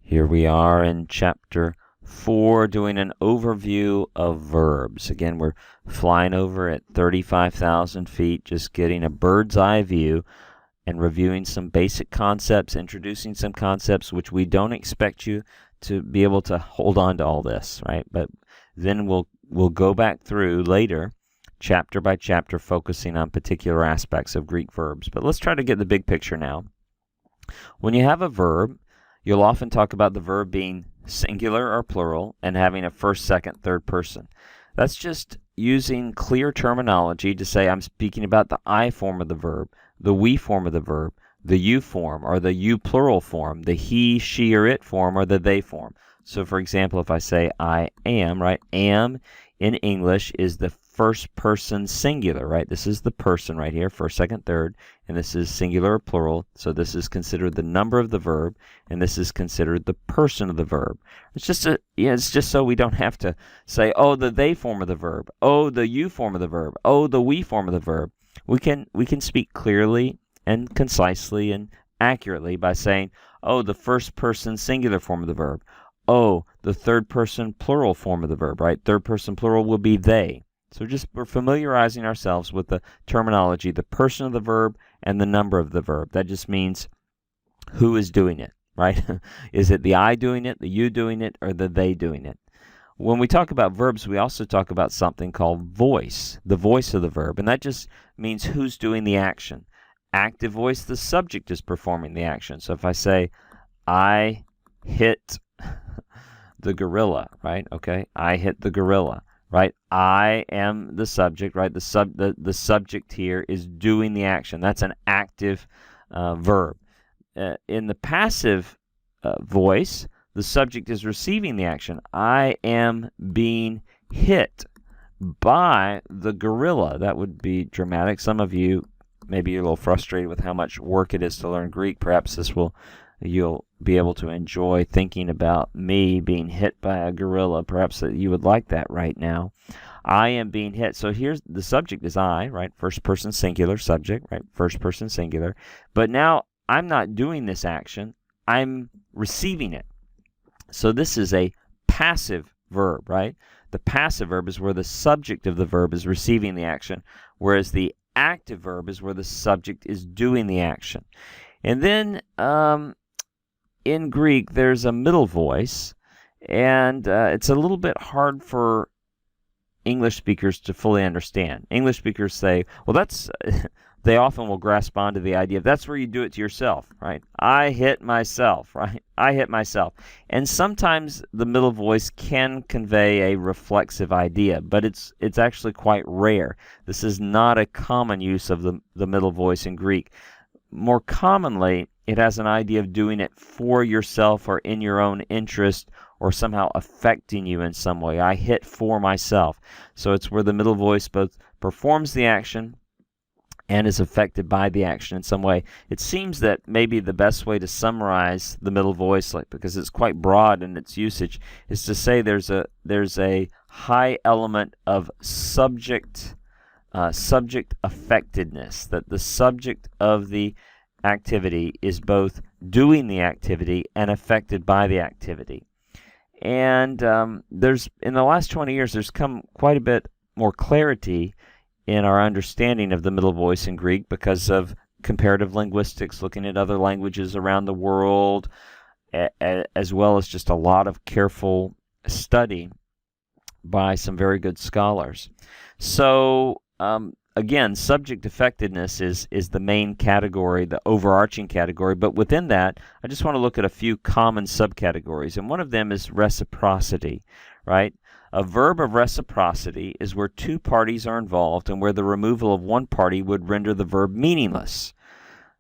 Here we are in chapter 4 doing an overview of verbs. Again, we're flying over at 35,000 feet, just getting a bird's eye view and reviewing some basic concepts, introducing some concepts which we don't expect you to be able to hold on to all this, right? But then we'll go back through later, chapter by chapter, focusing on particular aspects of Greek verbs. But let's try to get the big picture now. When you have a verb, you'll often talk about the verb being singular or plural and having a first, second, third person. That's just using clear terminology to say I'm speaking about the I form of the verb, the we form of the verb, the you form or the you plural form, the he, she, or it form or the they form. So for example, if I say I am, right, am in English is the first person singular, right? This is the person right here, first, second, third, and this is singular or plural, so this is considered the number of the verb, and this is considered the person of the verb. It's just so we don't have to say, oh, the they form of the verb, oh, the you form of the verb, oh, the we form of the verb. We can speak clearly and concisely and accurately by saying, oh, the first person singular form of the verb, oh, the third person plural form of the verb, right? Third person plural will be they. So we're familiarizing ourselves with the terminology, the person of the verb and the number of the verb. That just means who is doing it, right? Is it the I doing it, the you doing it, or the they doing it? When we talk about verbs, we also talk about something called voice, the voice of the verb, and that just means who's doing the action. Active voice, the subject is performing the action. So if I say, I hit the gorilla, right? Okay, I hit the gorilla. Right, I am the subject. Right, the subject here is doing the action. That's an active verb. In the passive voice, the subject is receiving the action. I am being hit by the gorilla. That would be dramatic. Some of you maybe you're a little frustrated with how much work it is to learn Greek. Perhaps you'll be able to enjoy thinking about me being hit by a gorilla. Perhaps that you would like that right now. I am being hit. So here's the subject is I, right? First person singular subject, right? First person singular. But now I'm not doing this action. I'm receiving it. So this is a passive verb, right? The passive verb is where the subject of the verb is receiving the action, whereas the active verb is where the subject is doing the action. And then in Greek, there's a middle voice, and it's a little bit hard for English speakers to fully understand. English speakers say, well, they often will grasp onto the idea of that's where you do it to yourself, right? I hit myself, right? I hit myself. And sometimes the middle voice can convey a reflexive idea, but it's actually quite rare. This is not a common use of the middle voice in Greek. More commonly, it has an idea of doing it for yourself or in your own interest or somehow affecting you in some way. I hit for myself. So it's where the middle voice both performs the action and is affected by the action in some way. It seems that maybe the best way to summarize the middle voice, because it's quite broad in its usage, is to say there's a high element of subject affectedness, that the subject of the activity is both doing the activity and affected by the activity. And there's in the last 20 years, there's come quite a bit more clarity in our understanding of the middle voice in Greek because of comparative linguistics, looking at other languages around the world, as well as just a lot of careful study by some very good scholars. So again, subject affectedness is the main category, the overarching category, but within that, I just want to look at a few common subcategories, and one of them is reciprocity, right? A verb of reciprocity is where two parties are involved and where the removal of one party would render the verb meaningless.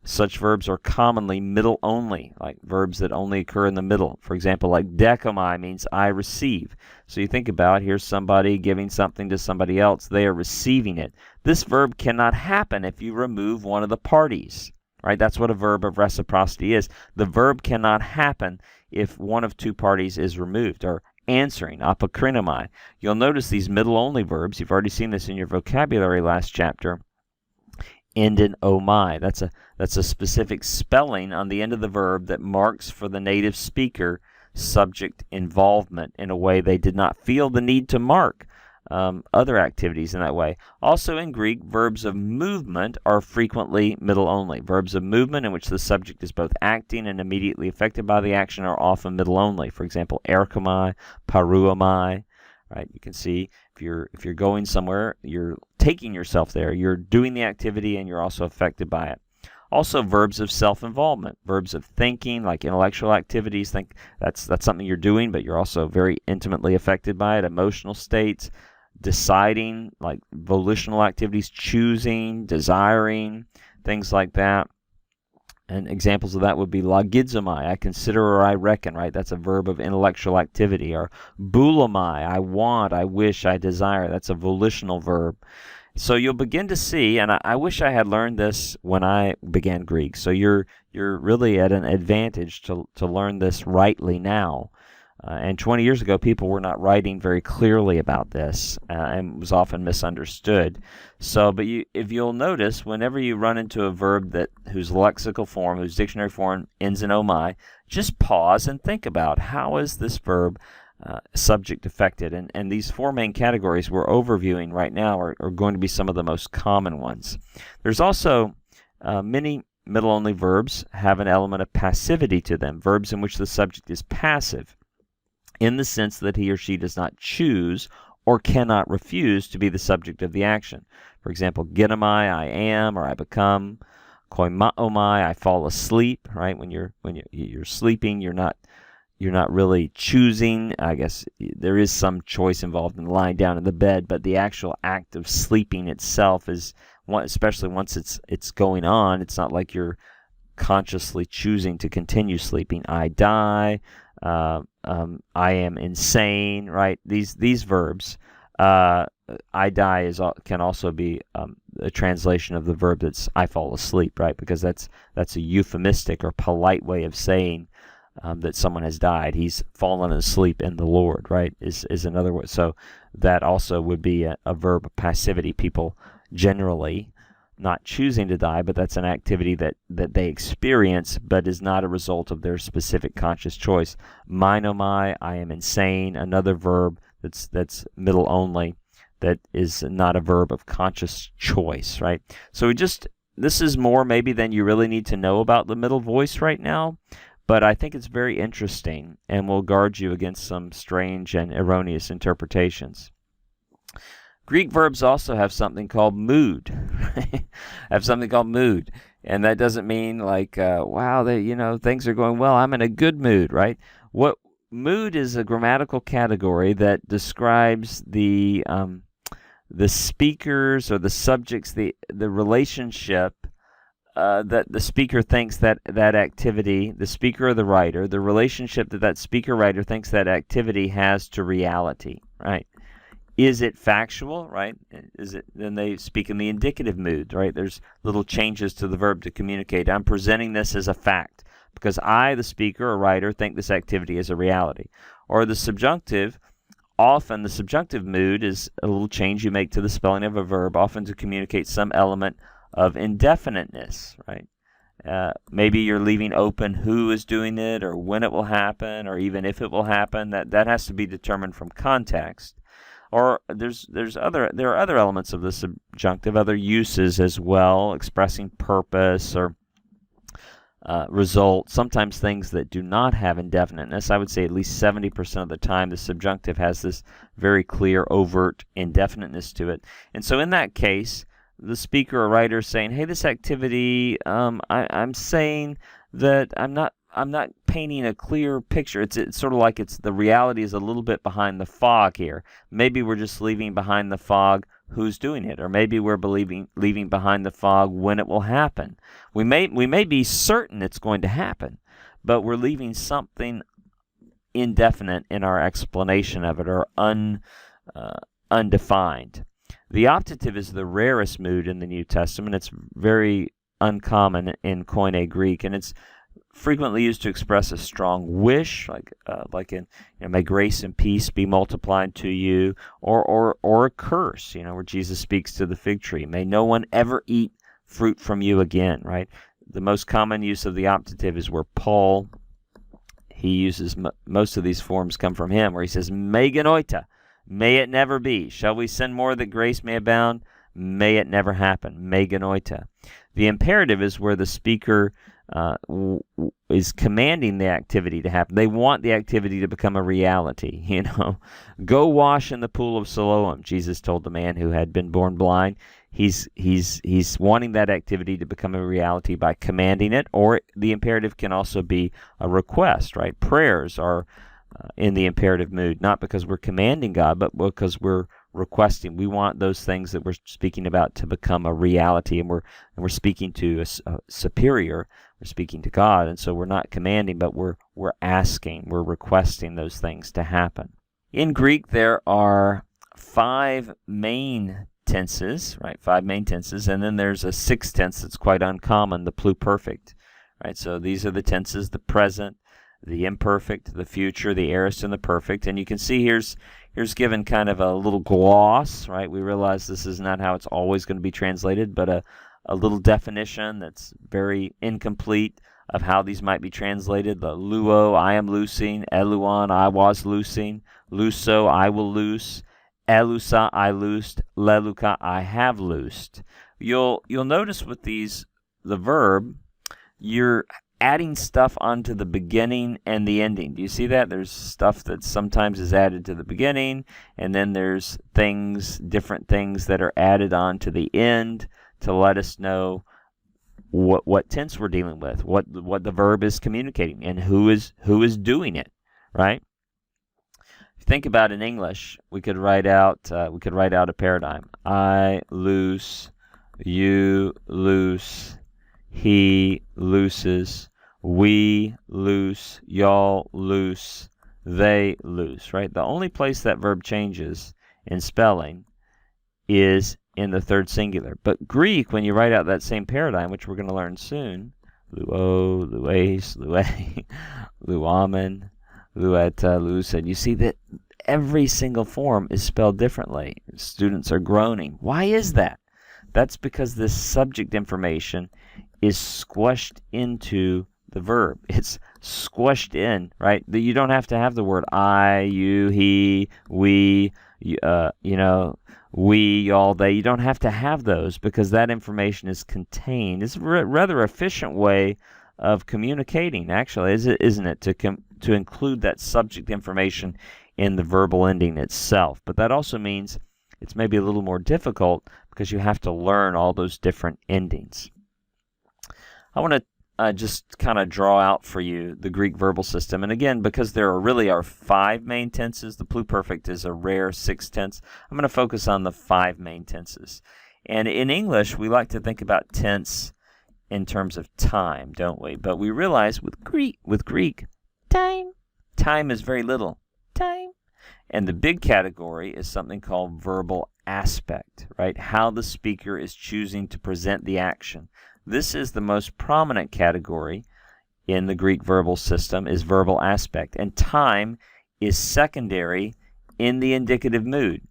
Such verbs are commonly middle only, like verbs that only occur in the middle. For example, like dekomai means I receive. So you think about, here's somebody giving something to somebody else. They are receiving it. This verb cannot happen if you remove one of the parties, right? That's what a verb of reciprocity is. The verb cannot happen if one of two parties is removed, or answering, apokrinomai. You'll notice these middle only verbs, you've already seen this in your vocabulary last chapter, end in omai. That's a specific spelling on the end of the verb that marks for the native speaker subject involvement in a way they did not feel the need to mark other activities in that way. Also in Greek, verbs of movement are frequently middle only. Verbs of movement in which the subject is both acting and immediately affected by the action are often middle only. For example, erchomai, paruomai. Right? You can see if you're going somewhere, you're taking yourself there. You're doing the activity and you're also affected by it. Also, verbs of self-involvement, verbs of thinking, like intellectual activities. Think that's something you're doing, but you're also very intimately affected by it. Emotional states, deciding, like volitional activities, choosing, desiring, things like that. And examples of that would be logizomai, I consider or I reckon, right? That's a verb of intellectual activity. Or boulomai, I want, I wish, I desire. That's a volitional verb. So you'll begin to see, and I wish I had learned this when I began Greek. So you're really at an advantage to learn this rightly now. And 20 years ago, people were not writing very clearly about this, and was often misunderstood. So, but if you'll notice, whenever you run into a verb whose lexical form, whose dictionary form ends in omai, just pause and think about how is this verb subject affected. And these four main categories we're overviewing right now are going to be some of the most common ones. There's also many middle-only verbs have an element of passivity to them, verbs in which the subject is passive, in the sense that he or she does not choose or cannot refuse to be the subject of the action. For example, genomai, I am or I become. Koimaomai, I fall asleep. Right? When you're sleeping, you're not really choosing. I guess there is some choice involved in lying down in the bed, but the actual act of sleeping itself is, especially once it's going on, it's not like you're consciously choosing to continue sleeping. I die. I am insane, right? These verbs, I die can also be a translation of the verb that's I fall asleep, right? Because that's a euphemistic or polite way of saying that someone has died. He's fallen asleep in the Lord, right? Is another word. So that also would be a verb of passivity. People generally not choosing to die, but that's an activity that they experience, but is not a result of their specific conscious choice. Minomai, I am insane, another verb that's middle only, that is not a verb of conscious choice, right? So this is more maybe than you really need to know about the middle voice right now, but I think it's very interesting and will guard you against some strange and erroneous interpretations. Greek verbs also have something called mood. Have something called mood, and that doesn't mean like, wow, things are going well. I'm in a good mood, right? What mood is a grammatical category that describes the speakers or the subjects, the relationship that the speaker thinks that activity, the speaker or the writer, the relationship that speaker writer thinks that activity has to reality, right? Is it factual, right? Then they speak in the indicative mood, right? There's little changes to the verb to communicate. I'm presenting this as a fact because I, the speaker or writer, think this activity is a reality. Or the subjunctive, often the subjunctive mood is a little change you make to the spelling of a verb, often to communicate some element of indefiniteness, right? Maybe you're leaving open who is doing it or when it will happen or even if it will happen. That has to be determined from context. Or there are other elements of the subjunctive, other uses as well, expressing purpose or result, sometimes things that do not have indefiniteness. I would say at least 70% of the time the subjunctive has this very clear, overt indefiniteness to it. And so in that case, the speaker or writer is saying, hey, this activity, I'm saying that I'm not painting a clear picture. It's sort of like the reality is a little bit behind the fog here. Maybe we're just leaving behind the fog who's doing it, or maybe we're leaving behind the fog when it will happen. We may be certain it's going to happen, but we're leaving something indefinite in our explanation of it, or undefined. The optative is the rarest mood in the New Testament. It's very uncommon in Koine Greek, and it's frequently used to express a strong wish, like in may grace and peace be multiplied to you, or a curse, where Jesus speaks to the fig tree, may no one ever eat fruit from you again, right? The most common use of the optative is where Paul he uses, most of these forms come from him, where he says, me genoita, may it never be. Shall we send more that grace may abound? May it never happen. Me genoita. The imperative is where the speaker is commanding the activity to happen. They want the activity to become a reality. Go wash in the pool of Siloam, Jesus told the man who had been born blind. He's wanting that activity to become a reality by commanding it, or the imperative can also be a request, right? Prayers are in the imperative mood, not because we're commanding God, but because we're requesting. We want those things that we're speaking about to become a reality, and we're speaking to a superior. We're speaking to God, and so we're not commanding, but we're asking, we're requesting those things to happen. In Greek, there are 5 main tenses, right? 5 main tenses, and then there's a 6th tense that's quite uncommon, the pluperfect, right? So these are the tenses: the present, the imperfect, the future, the aorist, and the perfect. And you can see here's given kind of a little gloss, right? We realize this is not how it's always going to be translated, but a little definition that's very incomplete of how these might be translated. The luo, I am loosing; eluon, I was loosing; luso, I will loose; elusa, I loosed; leluka, I have loosed. You'll notice with these, the verb, you're adding stuff onto the beginning and the ending. Do you see that? There's stuff that sometimes is added to the beginning, and then there's different things that are added on to the end to let us know what tense we're dealing with, what the verb is communicating, and who is doing it, right? If you think about in English, we could write out a paradigm. I loose, you loose, he looses, we loose, y'all loose, they loose, right? The only place that verb changes in spelling is in the third singular. But Greek, when you write out that same paradigm, which we're going to learn soon, luo, lues, lue, luamen, lueta, lusen, you see that every single form is spelled differently. Students are groaning. Why is that? That's because this subject information is squished into the verb. It's squished in, right? You don't have to have the word I, you, he, we, we, y'all, they. You don't have to have those because that information is contained. It's a rather efficient way of communicating, actually, isn't it, to include that subject information in the verbal ending itself. But that also means it's maybe a little more difficult because you have to learn all those different endings. I want to just kind of draw out for you the Greek verbal system. And again, because there really are 5 main tenses, the pluperfect is a rare 6th tense. I'm going to focus on the 5 main tenses. And in English, we like to think about tense in terms of time, don't we? But we realize with Greek, time is very little. Time. And the big category is something called verbal aspect, right? How the speaker is choosing to present the action. This is the most prominent category in the Greek verbal system, is verbal aspect. And time is secondary in the indicative mood.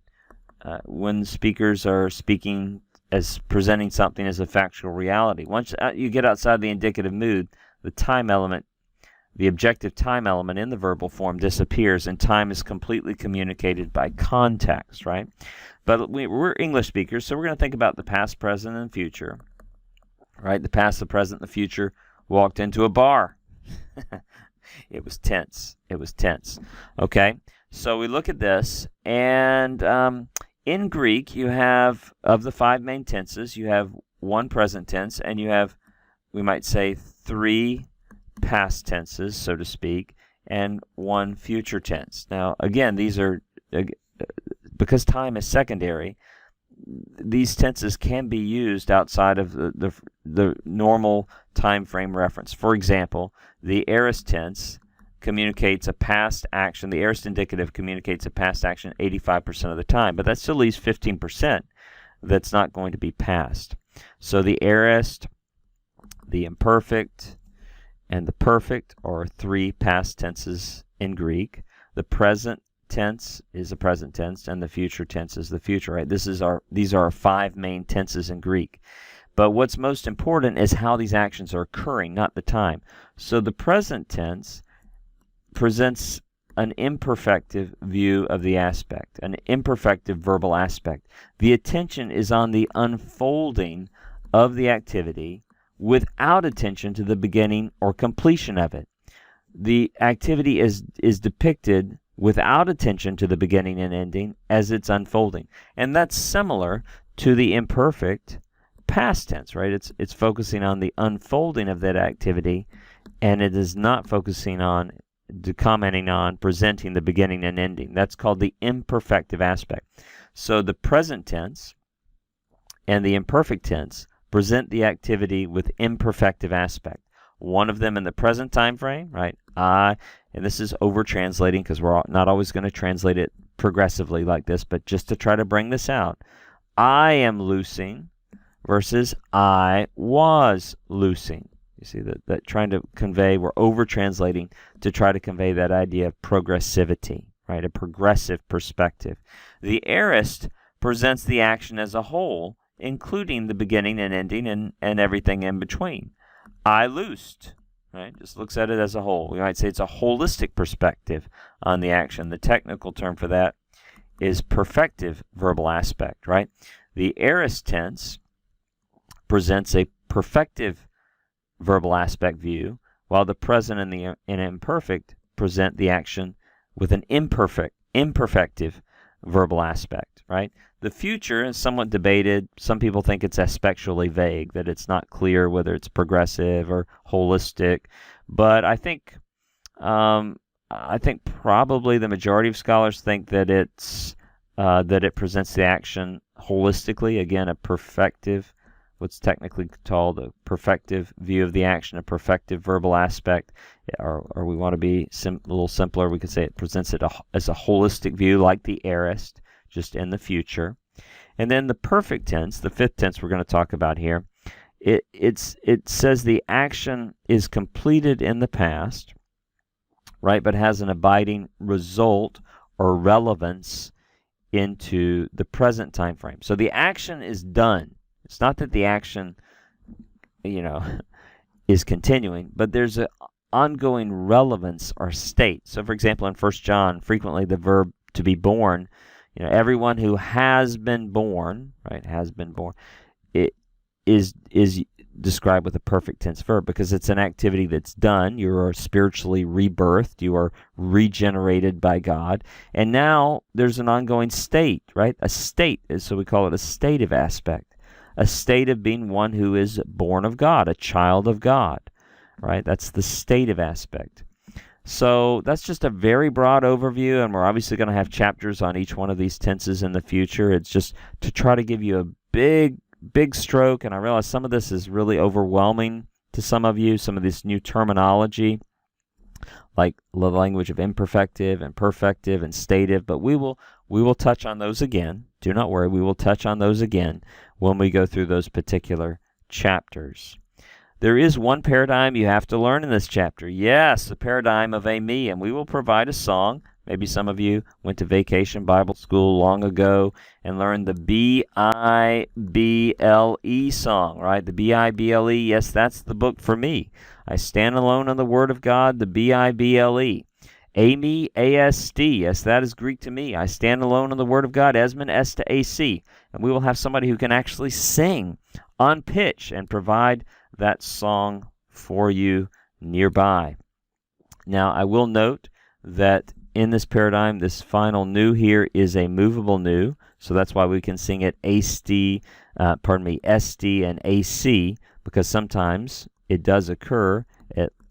When speakers are speaking as presenting something as a factual reality. Once you get outside the indicative mood, the time element, the objective time element in the verbal form disappears, and time is completely communicated by context, right? But we're English speakers, so we're going to think about the past, present, and future. Right? The past, the present, the future. Walked into a bar. It was tense. It was tense. Okay? So we look at this, and in Greek, you have, of the 5 main tenses, you have 1 present tense, and you have, we might say, 3 past tenses, so to speak, and 1 future tense. Now, again, these are, because time is secondary, these tenses can be used outside of the normal time frame reference. For example, the aorist tense communicates a past action. The aorist indicative communicates a past action 85% of the time, but that still leaves 15% that's not going to be past. So the aorist, the imperfect, and the perfect are 3 past tenses in Greek. The present tense is a present tense, and the future tense is the future, right? These are our 5 main tenses in Greek. But what's most important is how these actions are occurring, not the time. So the present tense presents an imperfective view of the aspect, an imperfective verbal aspect. The attention is on the unfolding of the activity without attention to the beginning or completion of it. The activity is depicted without attention to the beginning and ending as it's unfolding. And that's similar to the imperfect past tense, right? It's focusing on the unfolding of that activity, and it is not focusing on, commenting on, presenting the beginning and ending. That's called the imperfective aspect. So the present tense and the imperfect tense present the activity with imperfective aspect. One of them in the present time frame, right? And this is over-translating because we're not always going to translate it progressively like this, but just to try to bring this out. I am loosing versus I was loosing. You see that trying to convey, we're over-translating to try to convey that idea of progressivity, right? A progressive perspective. The aorist presents the action as a whole, including the beginning and ending and everything in between. I loosed, right? Just looks at it as a whole. We might say it's a holistic perspective on the action. The technical term for that is perfective verbal aspect, right? The aorist tense presents a perfective verbal aspect view, while the present and the imperfect present the action with an imperfective verbal aspect, right? The future is somewhat debated. Some people think it's aspectually vague, that it's not clear whether it's progressive or holistic. But I think probably the majority of scholars think that it presents the action holistically. Again, a perfective, what's technically called a perfective view of the action, a perfective verbal aspect. Or we want to be a little simpler, we could say it presents it as a holistic view like the aorist, just in the future. And then the perfect tense, the fifth tense we're going to talk about here, it says the action is completed in the past, right, but has an abiding result or relevance into the present time frame. So the action is done. It's not that the action, is continuing, but there's an ongoing relevance or state. So, for example, in 1 John, frequently the verb to be born, everyone who has been born, right, has been born, it is described with a perfect tense verb because it's an activity that's done. You are spiritually rebirthed. You are regenerated by God. And now there's an ongoing state, right? A state, so we call it a stative aspect. A state of being one who is born of God, a child of God, right? That's the stative aspect. So that's just a very broad overview, and we're obviously going to have chapters on each one of these tenses in the future. It's just to try to give you a big stroke, and I realize some of this is really overwhelming to some of you, some of this new terminology, like the language of imperfective and perfective and stative, but we will touch on those again. Do not worry, we will touch on those again when we go through those particular chapters. There is one paradigm you have to learn in this chapter. Yes, the paradigm of a me, and we will provide a song. Maybe some of you went to Vacation Bible School long ago and learned the B-I-B-L-E song, right? The B-I-B-L-E, yes, that's the book for me. I stand alone on the Word of God, the B-I-B-L-E. A-me, A-S-D, yes, that is Greek to me. I stand alone on the Word of God, Esmond, S to A-C. And we will have somebody who can actually sing on pitch and provide that song for you nearby. Now, I will note that in this paradigm, this final nu here is a movable nu, so that's why we can sing it SD and AC, because sometimes it does occur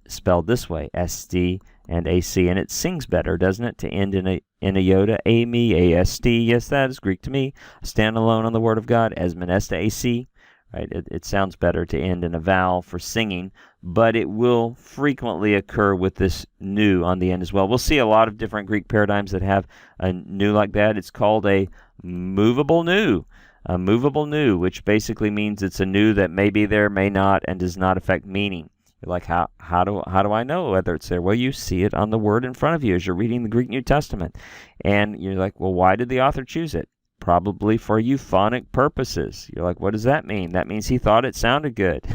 spelled this way, SD and AC, and it sings better, doesn't it, to end in a iota, A-me, A-S-D, yes, that is Greek to me. Stand alone on the Word of God, Esmond, S to A-C. Right? It sounds better to end in a vowel for singing, but it will frequently occur with this nu on the end as well. We'll see a lot of different Greek paradigms that have a nu like that. It's called a movable nu. A movable nu, which basically means it's a nu that may be there, may not, and does not affect meaning. You're like, how do I know whether it's there? Well, you see it on the word in front of you as you're reading the Greek New Testament. And you're like, well, why did the author choose it? Probably for euphonic purposes. You're like, what does that mean? That means he thought it sounded good.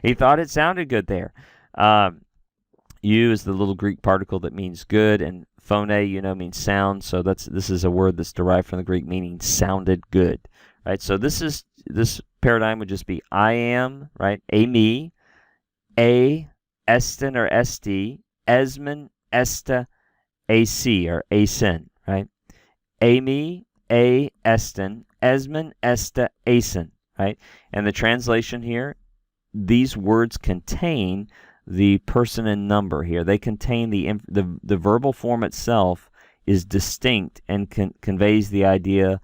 He thought it sounded good there. Eu is the little Greek particle that means good, and phone, means sound. So this is a word that's derived from the Greek meaning sounded good, right? So this paradigm would just be I am, right? A me, a estin or st, esmen, esta, ac or asin, right? A me, a estin, esmen, esta, asin, right? And the translation here, these words contain the person and number here. They contain the verbal form itself is distinct and conveys the idea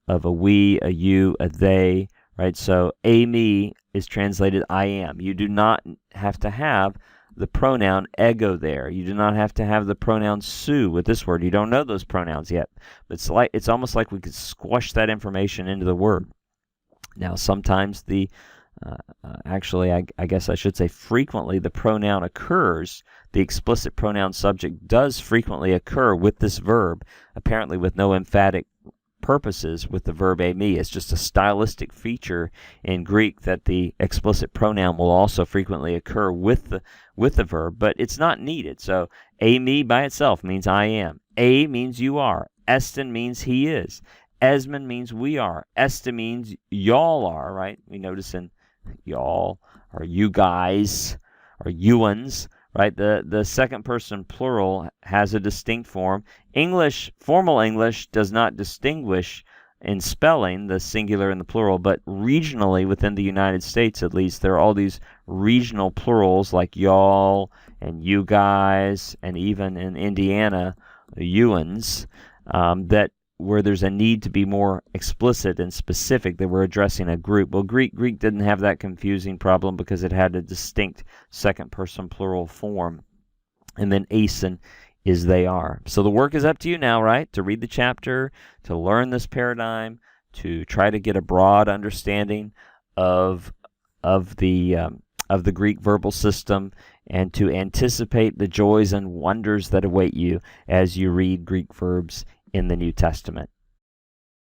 of a we, a you, a they, right? So a me is translated I am. You do not have to have the pronoun ego there. You do not have to have the pronoun su with this word. You don't know those pronouns yet. But it's almost like we could squash that information into the word. Now, sometimes actually, I guess I should say frequently, the pronoun occurs. The explicit pronoun subject does frequently occur with this verb, apparently with no emphatic purposes with the verb a me. It's just a stylistic feature in Greek that the explicit pronoun will also frequently occur with the verb, but it's not needed. So a me by itself means I am. A means you are. Estin means he is. Esmond means we are. Esta means y'all are, right? We notice in y'all or you guys or youans, right? The second person plural has a distinct form. Formal English does not distinguish in spelling the singular and the plural, but regionally within the United States at least, there are all these regional plurals like y'all and you guys, and even in Indiana, youans, that where there's a need to be more explicit and specific that we're addressing a group. Well, Greek didn't have that confusing problem because it had a distinct second-person plural form. And then asin is they are. So the work is up to you now, right? To read the chapter, to learn this paradigm, to try to get a broad understanding of the Greek verbal system, and to anticipate the joys and wonders that await you as you read Greek verbs in the New Testament.